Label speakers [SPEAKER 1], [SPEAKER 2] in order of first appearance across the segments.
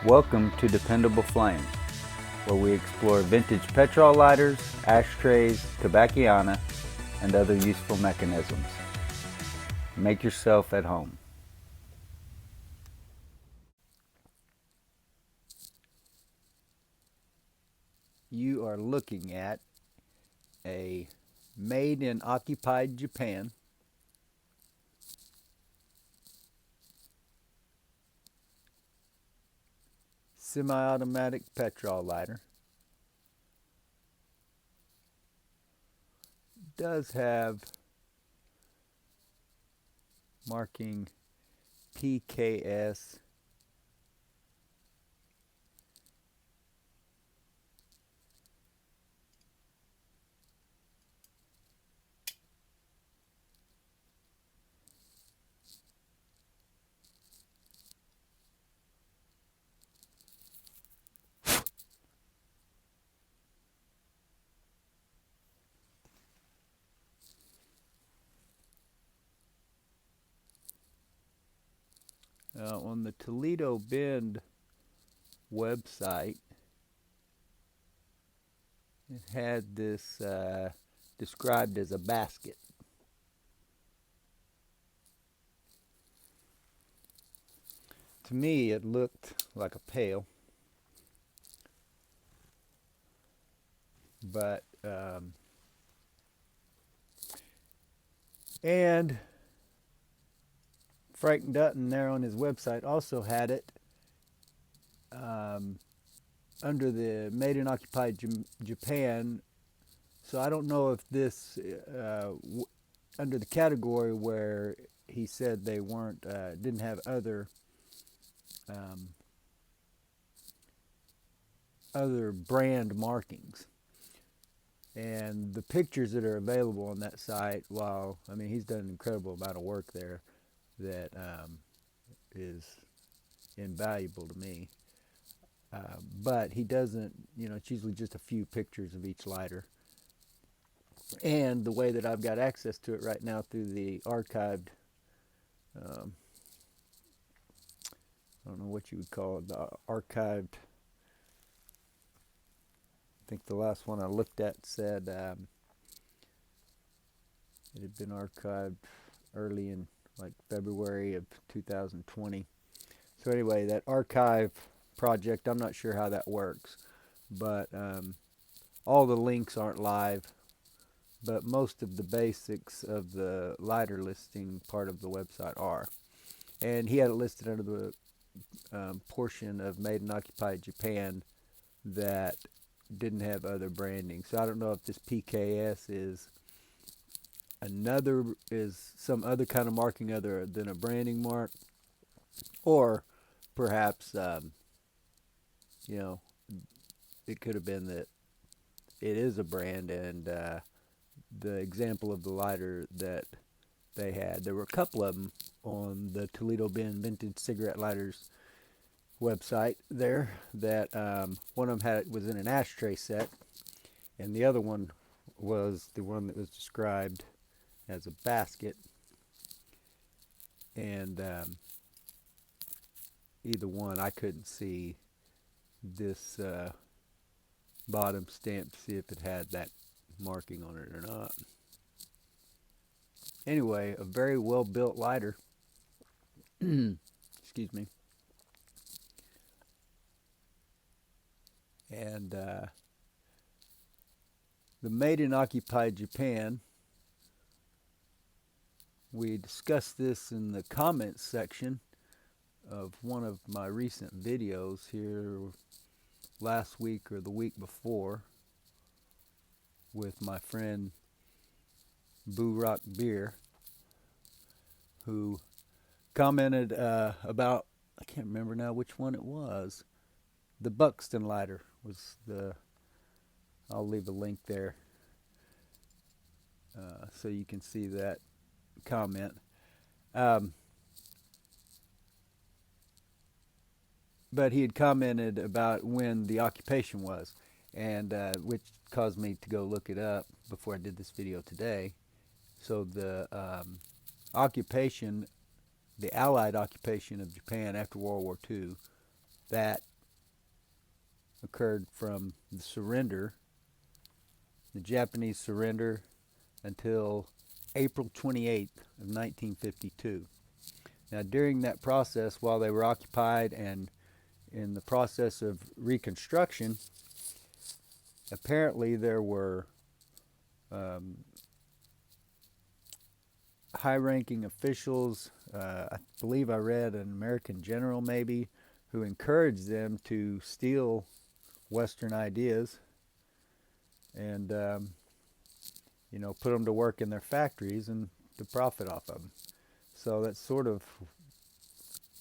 [SPEAKER 1] Welcome to Dependable Flame, where we explore vintage petrol lighters, ashtrays, tobacciana, and other useful mechanisms. Make yourself at home. You are looking at a made in occupied Japan semi-automatic petrol lighter. Does have marking PKS. On the Toledo Bend website, it had this described as a basket. To me, it looked like a pail, but and Frank Dutton there on his website also had it under the Made in Occupied Japan. So I don't know if this under the category where he said they weren't didn't have other brand markings. And the pictures that are available on that site, while I mean he's done an incredible amount of work there that is invaluable to me. But he doesn't, it's usually just a few pictures of each lighter. And the way that I've got access to it right now through the archived, I don't know what you would call it, the archived. I think the last one I looked at said it had been archived early in like February of 2020. So anyway, that archive project, I'm not sure how that works, but all the links aren't live, but most of the basics of the lighter listing part of the website are. And he had it listed under the portion of Made in Occupied Japan that didn't have other branding. So I don't know if this PKS is some other kind of marking other than a branding mark, or perhaps it could have been that it is a brand, and the example of the lighter that they had, there were a couple of them on the Toledo Bend Vintage Cigarette Lighters website there, that one of them was in an ashtray set, and the other one was the one that was described as a basket. And either one, I couldn't see this bottom stamp to see if it had that marking on it or not. Anyway, a very well built lighter. Excuse me. And the Made in Occupied Japan, we discussed this in the comments section of one of my recent videos here last week or the week before with my friend Boo Rock Beer, who commented about, I can't remember now which one it was. The Buxton lighter was I'll leave a link there so you can see that comment. But he had commented about when the occupation was, and which caused me to go look it up before I did this video today. So the occupation, the Allied occupation of Japan after World War II, that occurred from the surrender, the Japanese surrender, until April 28th of 1952. Now, during that process, while they were occupied and in the process of reconstruction, apparently there were high-ranking officials, I believe I read an American general maybe, who encouraged them to steal Western ideas and put them to work in their factories and to profit off of them. So that's sort of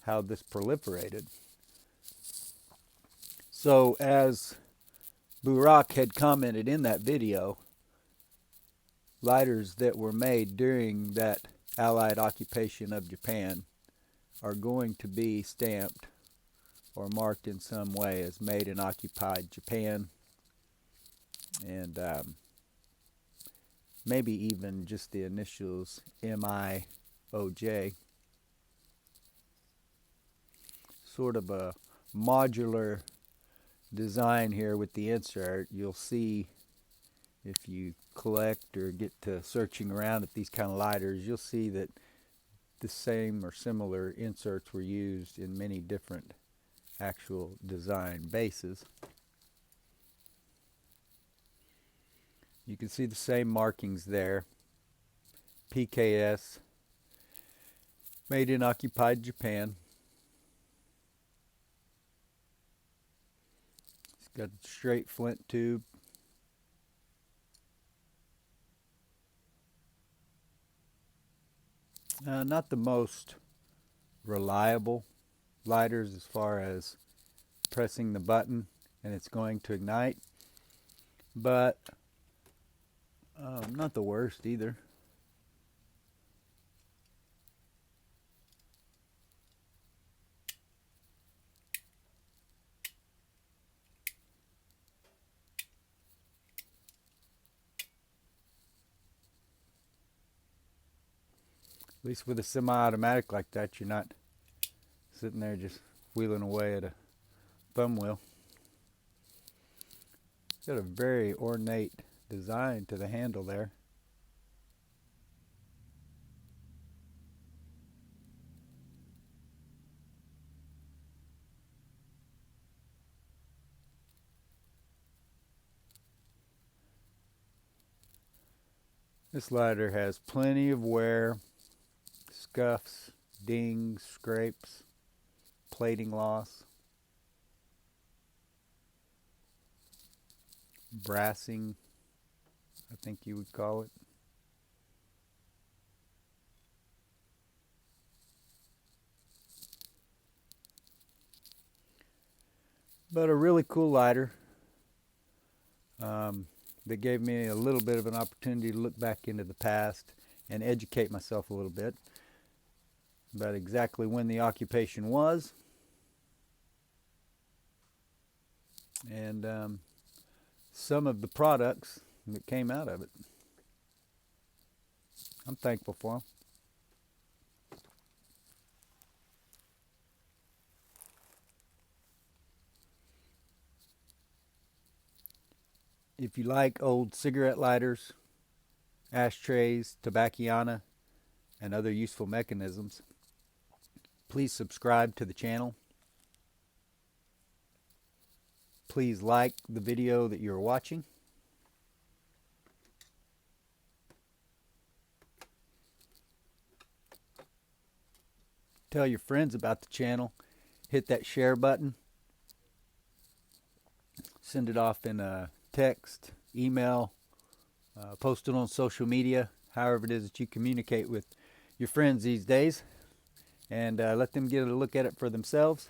[SPEAKER 1] how this proliferated. So as Burak had commented in that video, lighters that were made during that Allied occupation of Japan are going to be stamped or marked in some way as made in occupied Japan, and maybe even just the initials MIOJ. Sort of a modular design here with the insert. You'll see if you collect or get to searching around at these kind of lighters, you'll see that the same or similar inserts were used in many different actual design bases. You can see the same markings there. PKS, made in occupied Japan. It's got a straight flint tube. Not the most reliable lighters as far as pressing the button and it's going to ignite, but not the worst either. At least with a semi-automatic like that, you're not sitting there just wheeling away at a thumb wheel. It's got a very ornate design to the handle there. This lighter has plenty of wear, scuffs, dings, scrapes, plating loss, brassing, I think you would call it. But a really cool lighter that gave me a little bit of an opportunity to look back into the past and educate myself a little bit about exactly when the occupation was and some of the products that came out of it. I'm thankful for them. If you like old cigarette lighters, ashtrays, tobacciana, and other useful mechanisms, please subscribe to the channel. Please like the video that you're watching. Tell your friends about the channel. Hit that share button. Send it off in a text, email, post it on social media, however it is that you communicate with your friends these days, and let them get a look at it for themselves.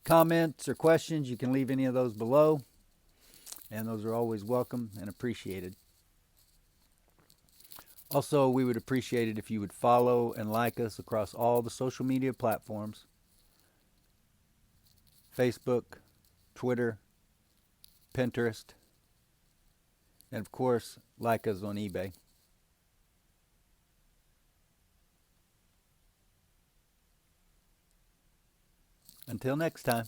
[SPEAKER 1] Comments or questions, you can leave any of those below, and those are always welcome and appreciated. Also, we would appreciate it if you would follow and like us across all the social media platforms: Facebook, Twitter, Pinterest, and of course, like us on eBay. Until next time.